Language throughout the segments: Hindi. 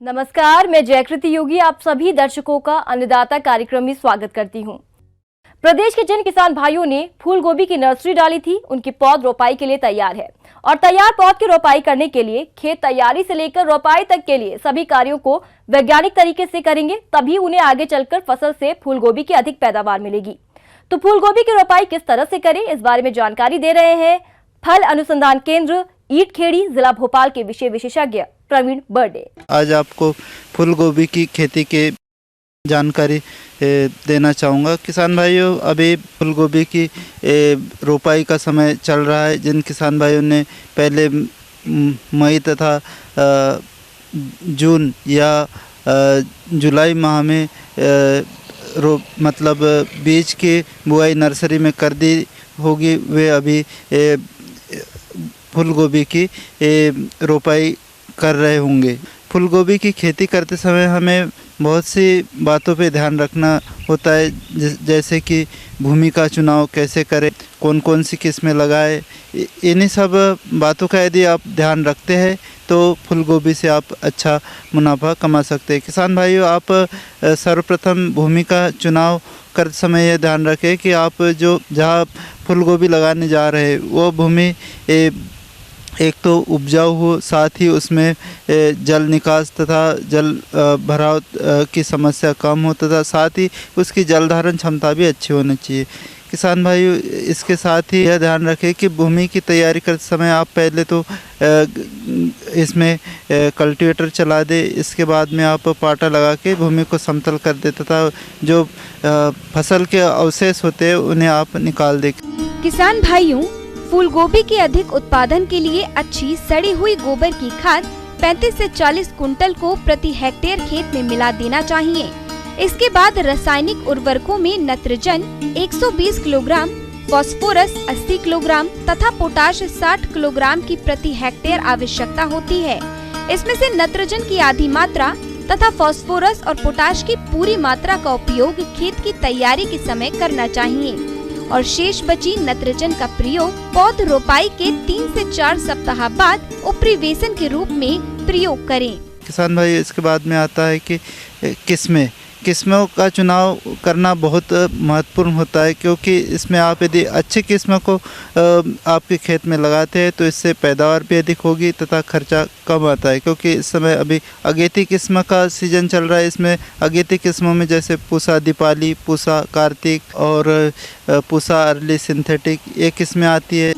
नमस्कार, मैं जयकृति योगी आप सभी दर्शकों का अन्नदाता कार्यक्रम में स्वागत करती हूं। प्रदेश के जिन किसान भाइयों ने फूल गोभी की नर्सरी डाली थी, उनकी पौध रोपाई के लिए तैयार है और तैयार पौध की रोपाई करने के लिए खेत तैयारी से लेकर रोपाई तक के लिए सभी कार्यों को वैज्ञानिक तरीके से करेंगे, तभी उन्हें आगे चलकर फसल से फूल गोभी की अधिक पैदावार मिलेगी। तो फूल गोभी की रोपाई किस तरह से करें, इस बारे में जानकारी दे रहे हैं फल अनुसंधान केंद्र ईटखेड़ी जिला भोपाल के विषय विशेषज्ञ प्रवीण बर्डे। आज आपको फूल गोभी की खेती के जानकारी देना चाहूँगा। किसान भाइयों, अभी फूल गोभी की रोपाई का समय चल रहा है। जिन किसान भाइयों ने पहले मई तथा जून या जुलाई माह में मतलब बीज की बुआई नर्सरी में कर दी होगी, वे अभी फूल गोभी की रोपाई कर रहे होंगे। फूल गोभी की खेती करते समय हमें बहुत सी बातों पे ध्यान रखना होता है, जैसे कि भूमि का चुनाव कैसे करें, कौन कौन सी किस्में लगाएं। इन्हीं सब बातों का यदि आप ध्यान रखते हैं तो फूल गोभी से आप अच्छा मुनाफा कमा सकते हैं। किसान भाइयों, आप सर्वप्रथम भूमि का चुनाव करते समय यह ध्यान रखें कि आप जहाँ फूल गोभी लगाने जा रहे हैं वो भूमि एक तो उपजाऊ हो, साथ ही उसमें जल निकास तथा जल भराव की समस्या कम हो तथा साथ ही उसकी जल धारण क्षमता भी अच्छी होनी चाहिए। किसान भाइयों, इसके साथ ही यह ध्यान रखें कि भूमि की तैयारी करते समय आप पहले तो इसमें कल्टीवेटर चला दे, इसके बाद में आप पाटा लगा के भूमि को समतल कर दे तथा जो फसल के अवशेष होते हैं उन्हें आप निकाल दें। किसान भाइयों, फूल गोभी के अधिक उत्पादन के लिए अच्छी सड़ी हुई गोबर की खाद 35 से 40 कुंटल को प्रति हेक्टेयर खेत में मिला देना चाहिए। इसके बाद रासायनिक उर्वरकों में नत्रजन 120 किलोग्राम, फास्फोरस 80 किलोग्राम तथा पोटाश 60 किलोग्राम की प्रति हेक्टेयर आवश्यकता होती है। इसमें से नत्रजन की आधी मात्रा तथा फास्फोरस और पोटाश की पूरी मात्रा का उपयोग खेत की तैयारी के समय करना चाहिए और शेष बची नत्रजन का प्रयोग पौध रोपाई के 3 से 4 सप्ताह बाद उपरिवेशन के रूप में प्रयोग करें। किसान भाई, इसके बाद में आता है कि किस्मों का चुनाव करना बहुत महत्वपूर्ण होता है, क्योंकि इसमें आप यदि अच्छी किस्मों को आपके खेत में लगाते हैं तो इससे पैदावार भी अधिक होगी तथा खर्चा कम आता है। क्योंकि इस समय अभी अगेती किस्म का सीजन चल रहा है। इसमें अगेती किस्मों में जैसे पूसा दीपाली, पूसा कार्तिक और पूसा अर्ली सिंथेटिक, ये किस्में आती है।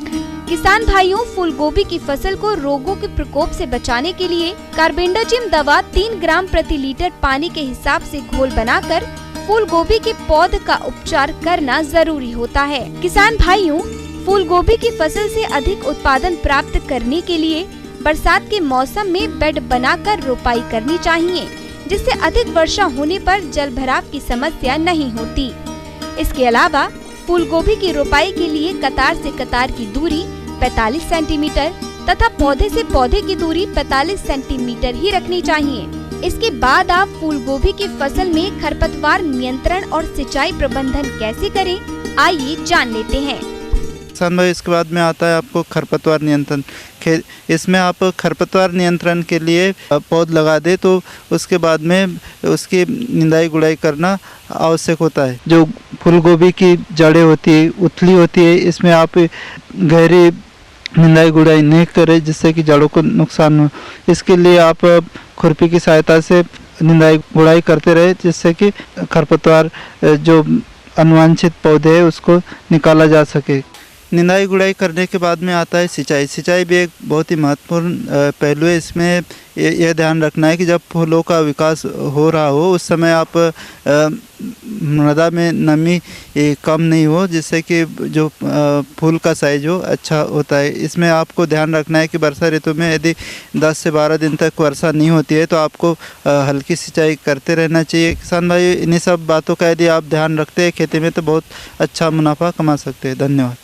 किसान भाइयों, फूल गोभी की फसल को रोगों के प्रकोप से बचाने के लिए कार्बेंडाजिम दवा 3 ग्राम प्रति लीटर पानी के हिसाब से घोल बनाकर फूल गोभी के पौध का उपचार करना जरूरी होता है। किसान भाइयों, फूल गोभी की फसल से अधिक उत्पादन प्राप्त करने के लिए बरसात के मौसम में बेड बनाकर रोपाई करनी चाहिए, जिससे अधिक वर्षा होने पर जल भराव की समस्या नहीं होती। इसके अलावा फूल गोभी की रोपाई के लिए कतार से कतार की दूरी 45 सेंटीमीटर तथा पौधे से पौधे की दूरी 45 सेंटीमीटर ही रखनी चाहिए। इसके बाद आप फूल गोभी की फसल में खरपतवार नियंत्रण और सिंचाई प्रबंधन कैसे करें, आइए जान लेते हैं। किसान भाई, इसके बाद में आता है आपको खरपतवार नियंत्रण। इसमें आप खरपतवार नियंत्रण के लिए पौध लगा दे तो उसके बाद में उसकी निंदाई गुड़ाई करना आवश्यक होता है। जो फूल गोभी की जड़ें होती है, उथली होती है, इसमें आप गहरी निंदाई गुड़ाई नहीं करें जिससे कि जड़ों को नुकसान हो। इसके लिए आप खुरपी की सहायता से निंदाई गुड़ाई करते रहे, जिससे कि खरपतवार जो अनवांछित पौधे है उसको निकाला जा सके। निंदाई गुड़ाई करने के बाद में आता है सिंचाई। सिंचाई भी एक बहुत ही महत्वपूर्ण पहलू है। इसमें यह ध्यान रखना है कि जब फूलों का विकास हो रहा हो उस समय आप मृदा में नमी कम नहीं हो, जिससे कि जो फूल का साइज हो अच्छा होता है। इसमें आपको ध्यान रखना है कि वर्षा ऋतु में यदि 10 से 12 दिन तक वर्षा नहीं होती है तो आपको हल्की सिंचाई करते रहना चाहिए। किसान भाई, इन्हीं सब बातों का यदि आप ध्यान रखते हैं खेती में तो बहुत अच्छा मुनाफा कमा सकते हैं। धन्यवाद।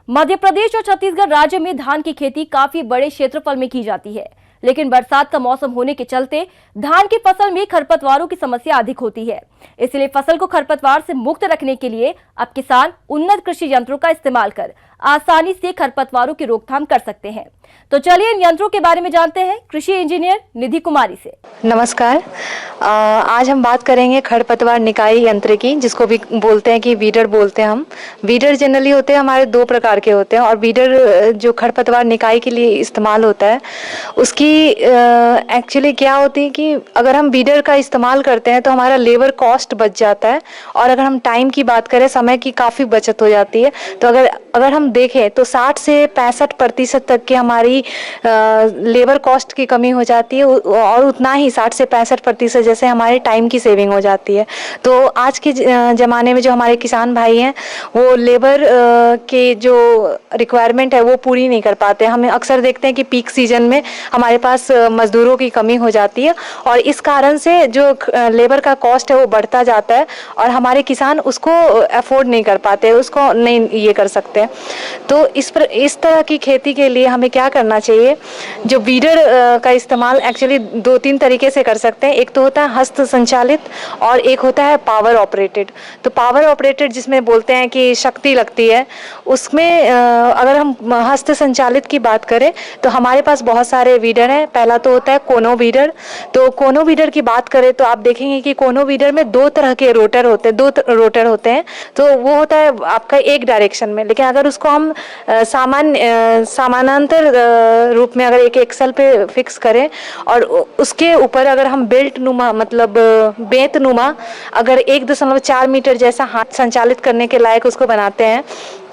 मध्य प्रदेश और छत्तीसगढ़ राज्य में धान की खेती काफी बड़े क्षेत्रफल में की जाती है, लेकिन बरसात का मौसम होने के चलते धान की फसल में खरपतवारों की समस्या अधिक होती है। इसलिए फसल को खरपतवार से मुक्त रखने के लिए अब किसान उन्नत कृषि यंत्रों का इस्तेमाल कर आसानी से खरपतवारों की रोकथाम कर सकते हैं। तो चलिए इन यंत्रों के बारे में जानते हैं कृषि इंजीनियर निधि कुमारी से। नमस्कार। आज हम बात करेंगे खरपतवार निकाई यंत्र की, जिसको भी बोलते हैं कि वीडर बोलते हैं हम। वीडर जनरली होते हैं हमारे दो प्रकार के होते हैं, और वीडर जो खरपतवार निकाई के लिए इस्तेमाल होता है उसकी एक्चुअली क्या होती है कि अगर हम वीडर का इस्तेमाल करते हैं तो हमारा लेबर कॉस्ट बच जाता है, और अगर हम टाइम की बात करें समय की काफ़ी बचत हो जाती है। तो अगर हम देखें तो 60 से 65% तक की हमारी लेबर कॉस्ट की कमी हो जाती है, और उतना ही 60 से 65% जैसे हमारे टाइम की सेविंग हो जाती है। तो आज के ज़माने में जो हमारे किसान भाई हैं वो लेबर के जो रिक्वायरमेंट है वो पूरी नहीं कर पाते। हमें अक्सर देखते हैं कि पीक सीजन में हमारे पास मज़दूरों की कमी हो जाती है, और इस कारण से जो लेबर का कॉस्ट है वो बढ़ता जाता है, और हमारे किसान उसको अफोर्ड नहीं कर पाते, उसको नहीं ये कर सकते। तो इस तरह की खेती के लिए हमें क्या करना चाहिए? जो वीडर का इस्तेमाल एक्चुअली 2-3 तरीके से कर सकते हैं। एक तो होता है हस्त संचालित, और एक होता है पावर ऑपरेटेड। तो पावर ऑपरेटेड जिसमें बोलते हैं कि शक्ति लगती है, उसमें अगर हम हस्त संचालित की बात करें तो हमारे पास बहुत सारे वीडर हैं। पहला तो होता है कोनो वीडर। तो कोनो वीडर की बात करें तो आप देखेंगे कि कोनो वीडर में 2 तरह के रोटर होते हैं। तो वो होता है आपका एक डायरेक्शन में, लेकिन अगर उसको हम समानांतर रूप में अगर एक एक्सल पे फिक्स करें और उसके ऊपर अगर हम बेल्ट नुमा मतलब बेंत नुमा अगर 1.4 मीटर जैसा हाथ संचालित करने के लायक उसको बनाते हैं,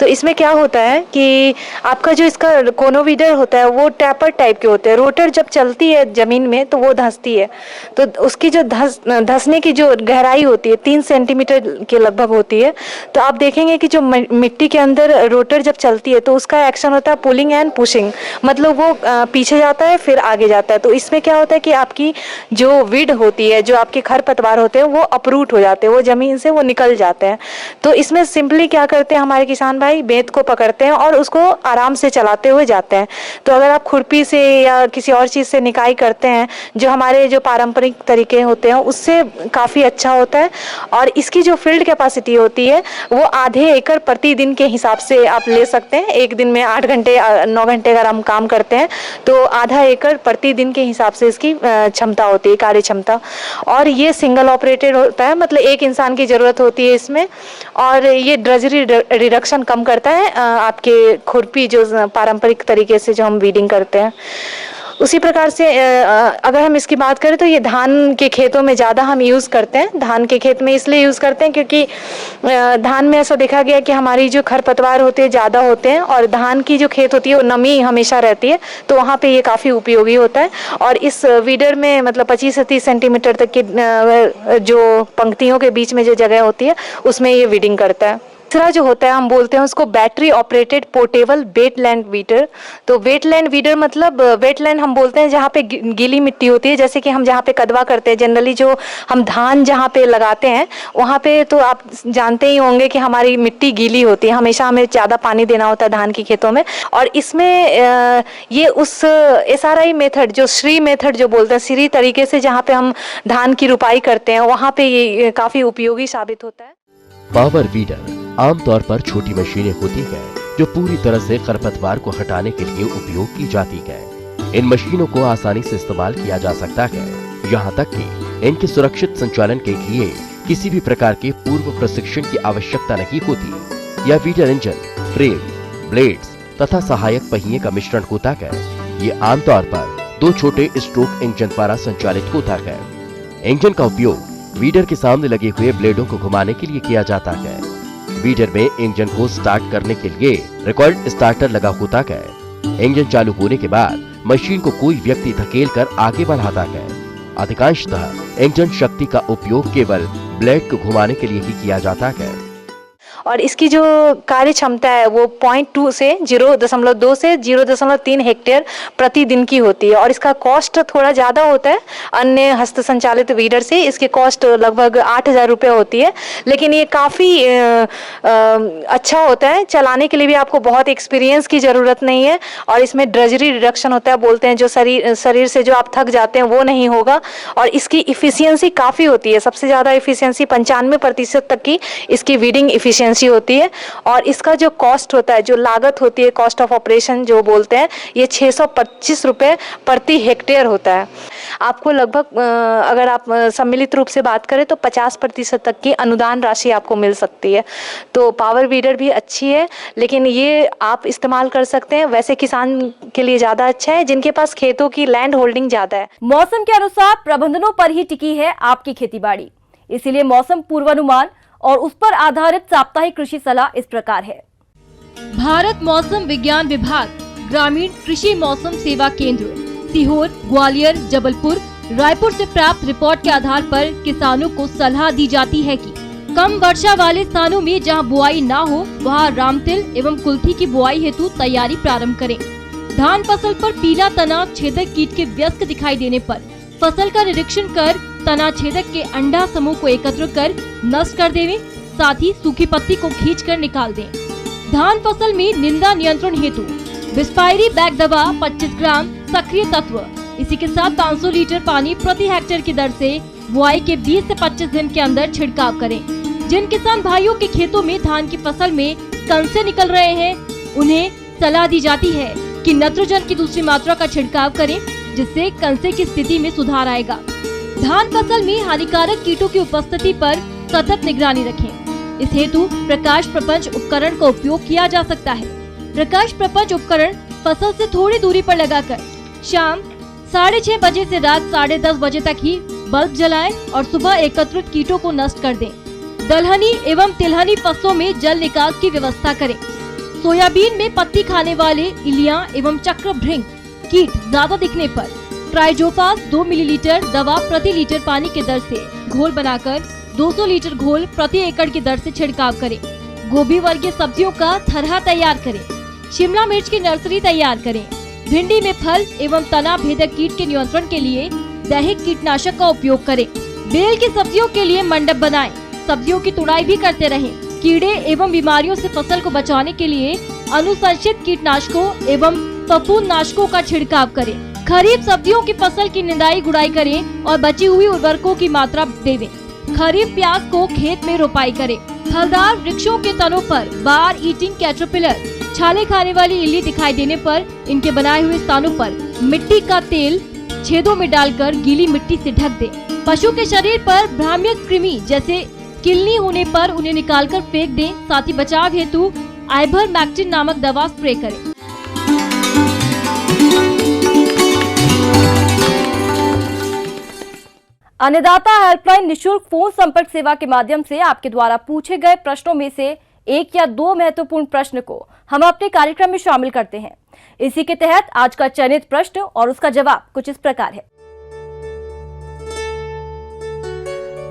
तो इसमें क्या होता है कि आपका जो इसका कोनो वीडर होता है वो टैपर टाइप के होते हैं। रोटर जब चलती है ज़मीन में तो वो धंसती है, तो उसकी जो धंसने की जो गहराई होती है 3 सेंटीमीटर के लगभग होती है। तो आप देखेंगे कि जो मिट्टी के अंदर रोटर जब चलती है तो उसका एक्शन होता है पुलिंग एंड पुशिंग, मतलब वो पीछे जाता है फिर आगे जाता है। तो इसमें क्या होता है कि आपकी जो वीड होती है, जो आपके खरपतवार होते हैं वो अपरूट हो जाते हैं, वो ज़मीन से वो निकल जाते हैं। तो इसमें सिंपली क्या करते हैं हमारे किसान भाई, बेंत को पकड़ते हैं और उसको आराम से चलाते हुए जाते हैं। तो अगर आप खुरपी से या किसी और चीज़ से निकाई करते हैं, जो हमारे जो पारंपरिक तरीके होते हैं उससे काफ़ी अच्छा होता है। और इसकी जो फील्ड कैपेसिटी होती है वो आधे एकड़ प्रतिदिन के हिसाब से आप ले सकते हैं। एक दिन में 8 घंटे 9 घंटे अगर हम काम करते हैं तो आधा एकड़ प्रतिदिन के हिसाब से इसकी क्षमता होती है, कार्य क्षमता। और ये सिंगल ऑपरेटेड होता है, मतलब एक इंसान की ज़रूरत होती है इसमें, और ये ड्रजरी रिडक्शन कम करता है आपके खुरपी जो पारंपरिक तरीके से जो हम वीडिंग करते हैं। उसी प्रकार से अगर हम इसकी बात करें तो ये धान के खेतों में ज़्यादा हम यूज़ करते हैं। धान के खेत में इसलिए यूज़ करते हैं क्योंकि धान में ऐसा देखा गया कि हमारी जो खरपतवार होते हैं ज़्यादा होते हैं, और धान की जो खेत होती है वो नमी हमेशा रहती है, तो वहाँ पे ये काफ़ी उपयोगी होता है। और इस वीडर में मतलब 25 से 30 सेंटीमीटर तक की जो पंक्तियों के बीच में जो जगह होती है उसमें ये वीडिंग करता है। तीसरा जो होता है हम बोलते हैं उसको battery operated portable wetland weeder. तो वेटलैंड वीडर मतलब वेटलैंड हम बोलते हैं जहाँ पे गीली मिट्टी होती है, जैसे कि हम जहाँ पे कदवा करते हैं जनरली, जो हम धान जहाँ पे लगाते हैं वहाँ पे तो आप जानते ही होंगे कि हमारी मिट्टी गीली होती है, हमेशा हमें ज़्यादा पानी देना होता है धान की खेतों में। और इसमें ये उस SRI मेथड, जो श्री मेथड जो बोलते हैं, श्री तरीके से जहाँ पे हम धान की रुपाई करते हैं वहाँ पे ये काफ़ी उपयोगी साबित होता है। पावर वीडर आमतौर पर छोटी मशीनें होती हैं जो पूरी तरह से खरपतवार को हटाने के लिए उपयोग की जाती है। इन मशीनों को आसानी से इस्तेमाल किया जा सकता है, यहाँ तक कि इनके सुरक्षित संचालन के लिए किसी भी प्रकार के पूर्व प्रशिक्षण की आवश्यकता नहीं होती। यह वीडर इंजन, फ्रेम, ब्लेड्स तथा सहायक पहिए का मिश्रण होता है। ये आमतौर पर 2 छोटे स्ट्रोक इंजन द्वारा संचालित होता है। इंजन का उपयोग वीडर के सामने लगे हुए ब्लेडों को घुमाने के लिए किया जाता है। वीडर में इंजन को स्टार्ट करने के लिए रिकॉर्ड स्टार्टर लगा होता है। इंजन चालू होने के बाद मशीन को कोई व्यक्ति धकेल कर आगे बढ़ाता है। अधिकांशतः इंजन शक्ति का उपयोग केवल ब्लेड को घुमाने के लिए ही किया जाता है। और इसकी जो कार्य क्षमता है वो 0.2 से 0.2 से 0.3 हेक्टेयर प्रतिदिन की होती है। और इसका कॉस्ट थोड़ा ज़्यादा होता है अन्य हस्त संचालित वीडर से। इसकी कॉस्ट लगभग 8,000 रुपये होती है, लेकिन ये काफ़ी अच्छा होता है। चलाने के लिए भी आपको बहुत एक्सपीरियंस की ज़रूरत नहीं है, और इसमें ड्रजरी रिडक्शन होता है, बोलते हैं जो शरीर से जो आप थक जाते हैं वो नहीं होगा। और इसकी इफ़िशियंसी काफ़ी होती है, सबसे ज़्यादा इफ़िशियंसी 95% तक की इसकी वीडिंग इफ़िशियंसी ऊंची होती है और इसका जो कॉस्ट होता है, जो लागत होती है, कॉस्ट ऑफ ऑपरेशन जो बोलते हैं, ये 625 रुपये प्रति हेक्टेयर होता है। आपको लगभग अगर आप सम्मिलित रूप से बात करें तो 50% तक की अनुदान राशि आपको मिल सकती है। तो पावर वीडर भी अच्छी है, लेकिन ये आप इस्तेमाल कर सकते हैं। वैसे किसान के लिए ज़्यादा अच्छा है जिनके पास खेतों की लैंड होल्डिंग ज़्यादा है। मौसम के अनुसार प्रबंधनों पर ही टिकी है आपकी खेतीबाड़ी, इसीलिए मौसम पूर्वानुमान और उस पर आधारित साप्ताहिक कृषि सलाह इस प्रकार है। भारत मौसम विज्ञान विभाग, ग्रामीण कृषि मौसम सेवा केंद्र, सीहोर, ग्वालियर, जबलपुर, रायपुर से प्राप्त रिपोर्ट के आधार पर किसानों को सलाह दी जाती है कि कम वर्षा वाले स्थानों में जहां बुआई ना हो वहां रामतिल एवं कुल्थी की बुआई हेतु तैयारी प्रारंभ करें। धान फसल पर पीला तना छेदक कीट के व्यस्क दिखाई देने पर फसल का निरीक्षण कर तना छेदक के अंडा समूह को एकत्र कर नष्ट कर देवें, साथ ही सूखी पत्ती को खींचकर निकाल दें। धान फसल में निंदा नियंत्रण हेतु बिस्पायरी बैग दवा 25 ग्राम सक्रिय तत्व, इसी के साथ 500 लीटर पानी प्रति हेक्टेयर की दर से बुआई के 20 से 25 दिन के अंदर छिड़काव करें। जिन किसान भाइयों के खेतों में धान की फसल में कंसे निकल रहे हैं, उन्हें सलाह दी जाती है कि नाइट्रोजन की दूसरी मात्रा का छिड़काव करें, जिससे कंसे की स्थिति में सुधार आएगा। धान फसल में हानिकारक कीटों की उपस्थिति पर सतत निगरानी रखें। इस हेतु प्रकाश प्रपंच उपकरण का उपयोग किया जा सकता है। प्रकाश प्रपंच उपकरण फसल से थोड़ी दूरी पर लगाकर शाम 6:30 बजे से रात 10:30 बजे तक ही बल्ब जलाएं और सुबह एकत्रित कीटों को नष्ट कर दें। दलहनी एवं तिलहनी फसलों में जल निकास की व्यवस्था करें। सोयाबीन में पत्ती खाने वाले इलिया एवं चक्रभृंग कीट ज्यादा दिखने पर ट्राइजोपास 2 मिलीलीटर दवा प्रति लीटर पानी की दर से घोल बनाकर 200 लीटर घोल प्रति एकड़ की दर से छिड़काव करें। गोभी वर्गीय सब्जियों का थरहा तैयार करें। शिमला मिर्च की नर्सरी तैयार करें। भिंडी में फल एवं तना भेदक कीट के नियंत्रण के लिए दैहिक कीटनाशक का उपयोग करें। बेल की सब्जियों के लिए मंडप बनाएं। सब्जियों की तुड़ाई भी करते रहें। कीड़े एवं बीमारियों से फसल को बचाने के लिए अनुशंसित कीटनाशकों एवं फफूंदनाशकों का छिड़काव करें। खरीफ सब्जियों की फसल की निंदाई गुड़ाई करें और बची हुई उर्वरकों की मात्रा देवें। खरीफ प्याज को खेत में रोपाई करें। फलदार वृक्षों के तनों पर बार ईटिंग कैटरपिलर छाले खाने वाली इल्ली दिखाई देने पर इनके बनाए हुए स्थानों पर मिट्टी का तेल छेदों में डालकर गीली मिट्टी से ढक दें। पशु के शरीर पर भ्राम्य कृमि जैसे किलनी होने पर उन्हें निकालकर फेंक दें। साथ ही बचाव हेतु आइवरमेक्टिन नामक दवा स्प्रे करें। अन्नदाता हेल्पलाइन निशुल्क फोन संपर्क सेवा के माध्यम से आपके द्वारा पूछे गए प्रश्नों में से 1 या 2 महत्वपूर्ण प्रश्न को हम अपने कार्यक्रम में शामिल करते हैं। इसी के तहत आज का चयनित प्रश्न और उसका जवाब कुछ इस प्रकार है।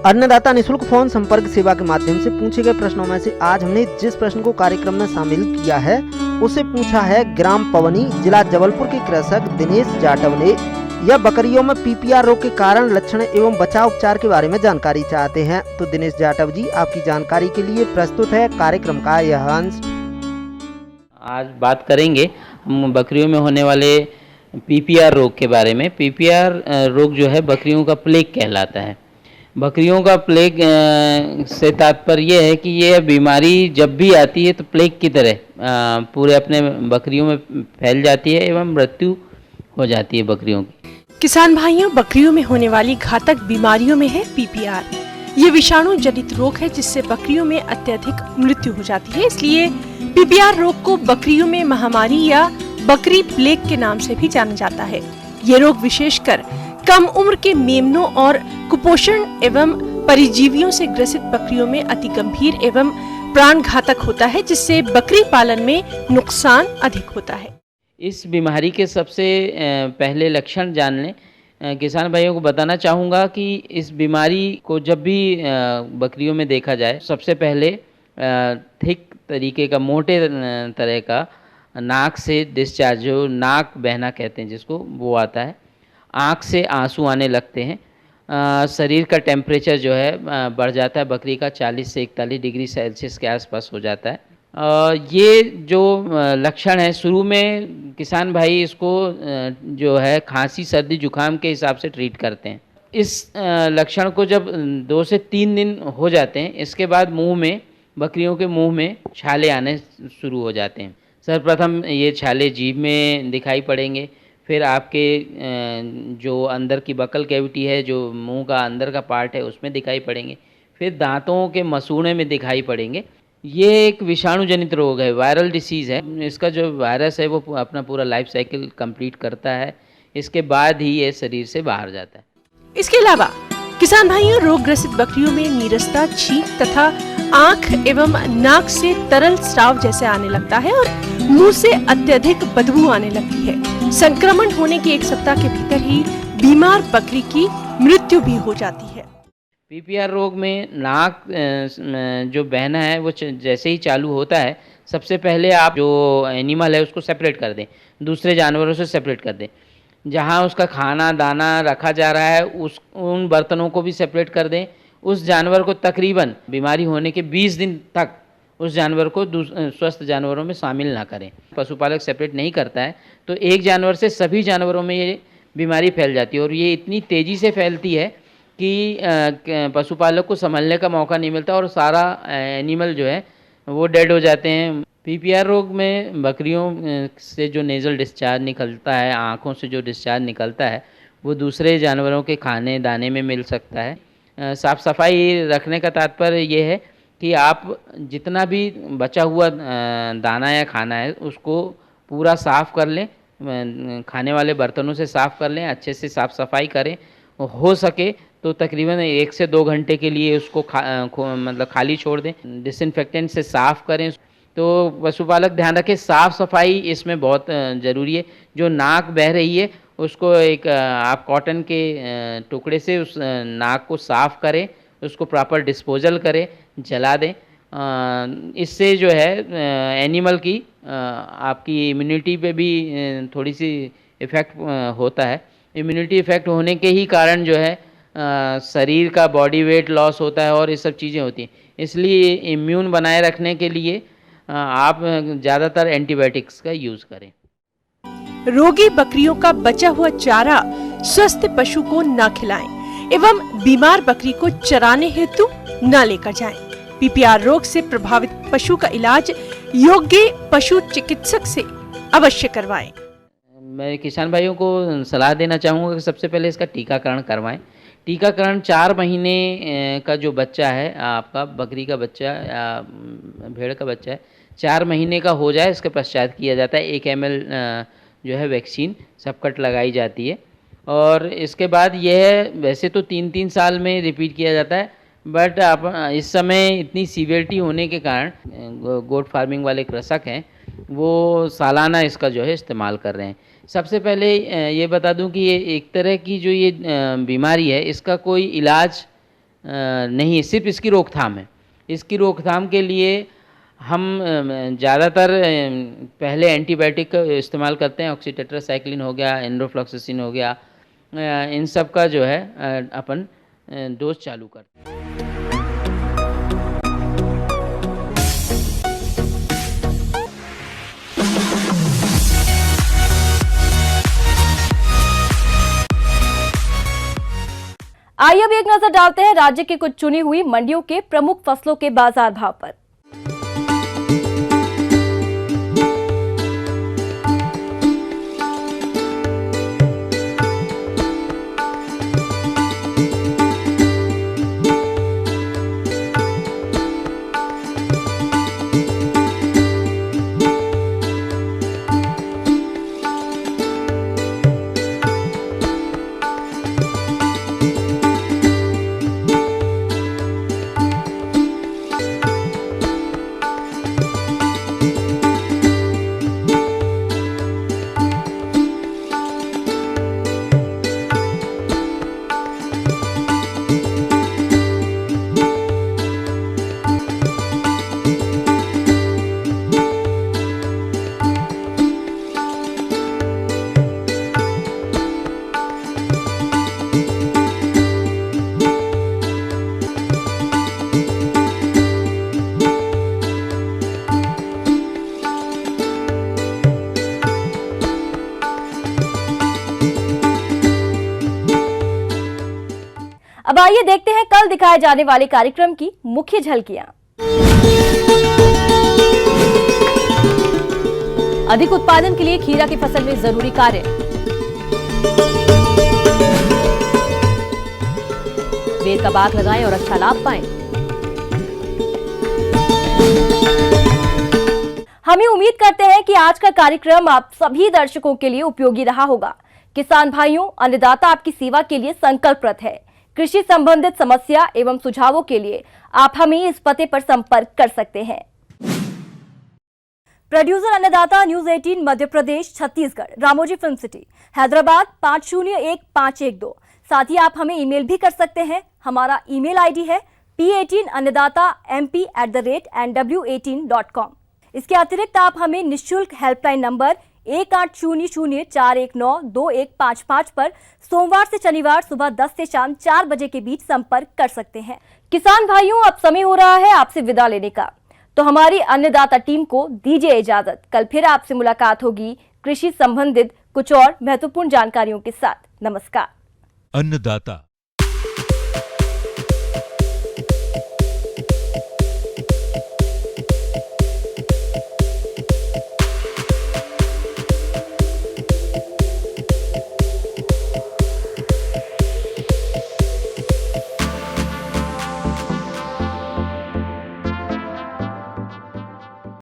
अन्नदाता निशुल्क फोन संपर्क सेवा के माध्यम से पूछे गए प्रश्नों में से आज हमने जिस प्रश्न को कार्यक्रम में शामिल किया है उसे पूछा है ग्राम पवनी, जिला जबलपुर के कृषक दिनेश जाटव ने। यह बकरियों में पीपीआर रोग के कारण, लक्षण एवं बचाव उपचार के बारे में जानकारी चाहते हैं। तो दिनेश जाटव जी, आपकी जानकारी के लिए प्रस्तुत है कार्यक्रम का यह अंश। आज बात करेंगे हम बकरियों में होने वाले पीपीआर रोग के बारे में। पीपीआर रोग जो है बकरियों का प्लेग कहलाता है। बकरियों का प्लेग से तात्पर्य है कि ये बीमारी जब भी आती है तो प्लेग की तरह पूरे अपने बकरियों में फैल जाती है एवं मृत्यु हो जाती है बकरियों की। किसान भाइयों, बकरियों में होने वाली घातक बीमारियों में है पीपीआर। ये विषाणु जनित रोग है जिससे बकरियों में अत्यधिक मृत्यु हो जाती है। इसलिए पीपीआर रोग को बकरियों में महामारी या बकरी प्लेग के नाम से भी जाना जाता है। ये रोग विशेषकर कम उम्र के मेमनों और कुपोषण एवं परिजीवियों से ग्रसित बकरियों में अति गंभीर एवं प्राण घातक होता है, जिससे बकरी पालन में नुकसान अधिक होता है। इस बीमारी के सबसे पहले लक्षण जान लें। किसान भाइयों को बताना चाहूँगा कि इस बीमारी को जब भी बकरियों में देखा जाए, सबसे पहले थिक तरीके का, मोटे तरह का नाक से डिस्चार्ज, जो नाक बहना कहते हैं जिसको, वो आता है। आँख से आंसू आने लगते हैं। शरीर का टेम्परेचर जो है बढ़ जाता है। बकरी का 40 से 41 डिग्री सेल्सियस के आसपास हो जाता है। ये जो लक्षण है, शुरू में किसान भाई इसको जो है खांसी, सर्दी, जुकाम के हिसाब से ट्रीट करते हैं। इस लक्षण को जब 2 से 3 दिन हो जाते हैं, इसके बाद मुंह में बकरियों के मुंह में छाले आने शुरू हो जाते हैं। सर्वप्रथम ये छाले जीभ में दिखाई पड़ेंगे, फिर आपके जो अंदर की बकल कैविटी है, जो मुंह का अंदर का पार्ट है, उसमें दिखाई पड़ेंगे, फिर दांतों के मसूड़े में दिखाई पड़ेंगे। ये एक विषाणु जनित रोग है, वायरल डिसीज़ है। इसका जो वायरस है वो अपना पूरा लाइफ साइकिल कंप्लीट करता है, इसके बाद ही ये शरीर से बाहर जाता है। इसके अलावा किसान भाइयों, रोग ग्रसित बकरियों में नीरसता, छींक तथा आंख एवं नाक से तरल स्राव जैसे आने लगता है और मुंह से अत्यधिक बदबू आने लगती है। संक्रमण होने के 1 सप्ताह के भीतर ही बीमार बकरी की मृत्यु भी हो जाती है। पीपीआर रोग में नाक जो बहना है वो जैसे ही चालू होता है, सबसे पहले आप जो एनिमल है उसको सेपरेट कर दें, दूसरे जानवरों से सेपरेट कर दें। जहाँ उसका खाना दाना रखा जा रहा है उन बर्तनों को भी सेपरेट कर दें। उस जानवर को तकरीबन बीमारी होने के 20 दिन तक उस जानवर को स्वस्थ जानवरों में शामिल ना करें। पशुपालक सेपरेट नहीं करता है तो एक जानवर से सभी जानवरों में ये बीमारी फैल जाती है और ये इतनी तेज़ी से फैलती है कि पशुपालक को संभलने का मौका नहीं मिलता और सारा एनिमल जो है वो डेड हो जाते हैं। पीपीआर रोग में बकरियों से जो नेज़ल डिस्चार्ज निकलता है, आँखों से जो डिस्चार्ज निकलता है, वो दूसरे जानवरों के खाने दाने में मिल सकता है। साफ़ सफाई रखने का तात्पर्य ये है कि आप जितना भी बचा हुआ दाना या खाना है उसको पूरा साफ़ कर लें, खाने वाले बर्तनों से साफ़ कर लें, अच्छे से साफ़ सफाई करें। हो सके तो तकरीबन 1 से 2 घंटे के लिए उसको मतलब खाली छोड़ दें, डिसइंफेक्टेंट से साफ़ करें। तो पशुपालक ध्यान रखें, साफ़ सफाई इसमें बहुत ज़रूरी है। जो नाक बह रही है उसको एक आप कॉटन के टुकड़े से उस नाक को साफ़ करें, उसको प्रॉपर डिस्पोजल करें, जला दें। इससे जो है एनिमल की आपकी इम्यूनिटी पे भी थोड़ी सी इफ़ेक्ट होता है। इम्यूनिटी इफ़ेक्ट होने के ही कारण जो है शरीर का बॉडी वेट लॉस होता है और ये सब चीज़ें होती हैं। इसलिए इम्यून बनाए रखने के लिए आप ज़्यादातर एंटीबायोटिक्स का यूज़ करें। रोगी बकरियों का बचा हुआ चारा स्वस्थ पशु को न खिलाएं एवं बीमार बकरी को चराने हेतु न लेकर जाएं। पीपीआर रोग से प्रभावित पशु का इलाज योग्य पशु चिकित्सक से अवश्य करवाएं। मैं किसान भाइयों को सलाह देना चाहूँगा कि सबसे पहले इसका टीकाकरण करवाएं। टीकाकरण 4 महीने का जो बच्चा है, आपका बकरी का बच्चा या भेड़ का बच्चा है, 4 महीने का हो जाए इसके पश्चात किया जाता है। 1 ml जो है वैक्सीन सबकट लगाई जाती है और इसके बाद यह वैसे तो 3-3 साल में रिपीट किया जाता है, बट आप इस समय इतनी सीवियरिटी होने के कारण गोट फार्मिंग वाले कृषक हैं वो सालाना इसका जो है इस्तेमाल कर रहे हैं। सबसे पहले ये बता दूं कि ये एक तरह की जो ये बीमारी है इसका कोई इलाज नहीं, सिर्फ इसकी रोकथाम है। इसकी रोकथाम के लिए हम ज़्यादातर पहले एंटीबायोटिक का इस्तेमाल करते हैं। ऑक्सीटेट्रासाइक्लिन हो गया, एंड्रोफ्लॉक्सासिन हो गया, इन सब का जो है अपन डोज चालू करते हैं। आइए अब एक नजर डालते हैं राज्य की कुछ चुनी हुई मंडियों के प्रमुख फसलों के बाजार भाव पर। अब आइए देखते हैं कल दिखाए जाने वाले कार्यक्रम की मुख्य झलकियां। अधिक उत्पादन के लिए खीरा की फसल में जरूरी कार्य। बेर का बाग लगाएं और अच्छा लाभ पाएं। हम ये उम्मीद करते हैं कि आज का कार्यक्रम आप सभी दर्शकों के लिए उपयोगी रहा होगा। किसान भाइयों, अन्नदाता आपकी सेवा के लिए संकल्परत है। कृषि संबंधित समस्या एवं सुझावों के लिए आप हमें इस पते पर संपर्क कर सकते हैं। प्रोड्यूसर अन्नदाता, news 18 Madhya Pradesh, Chhattisgarh, Ramoji film city, Hyderabad 501512। साथ ही आप हमें ईमेल भी कर सकते हैं। हमारा ईमेल आईडी है p18annadatamp@nw18.com। इसके अतिरिक्त आप हमें निःशुल्क हेल्पलाइन नंबर 1800-419-2155 पर सोमवार से शनिवार सुबह 10 से शाम 4 बजे के बीच संपर्क कर सकते हैं। किसान भाइयों, अब समय हो रहा है आपसे विदा लेने का, तो हमारी अन्नदाता टीम को दीजिए इजाजत। कल फिर आपसे मुलाकात होगी कृषि संबंधित कुछ और महत्वपूर्ण जानकारियों के साथ। नमस्कार। अन्नदाता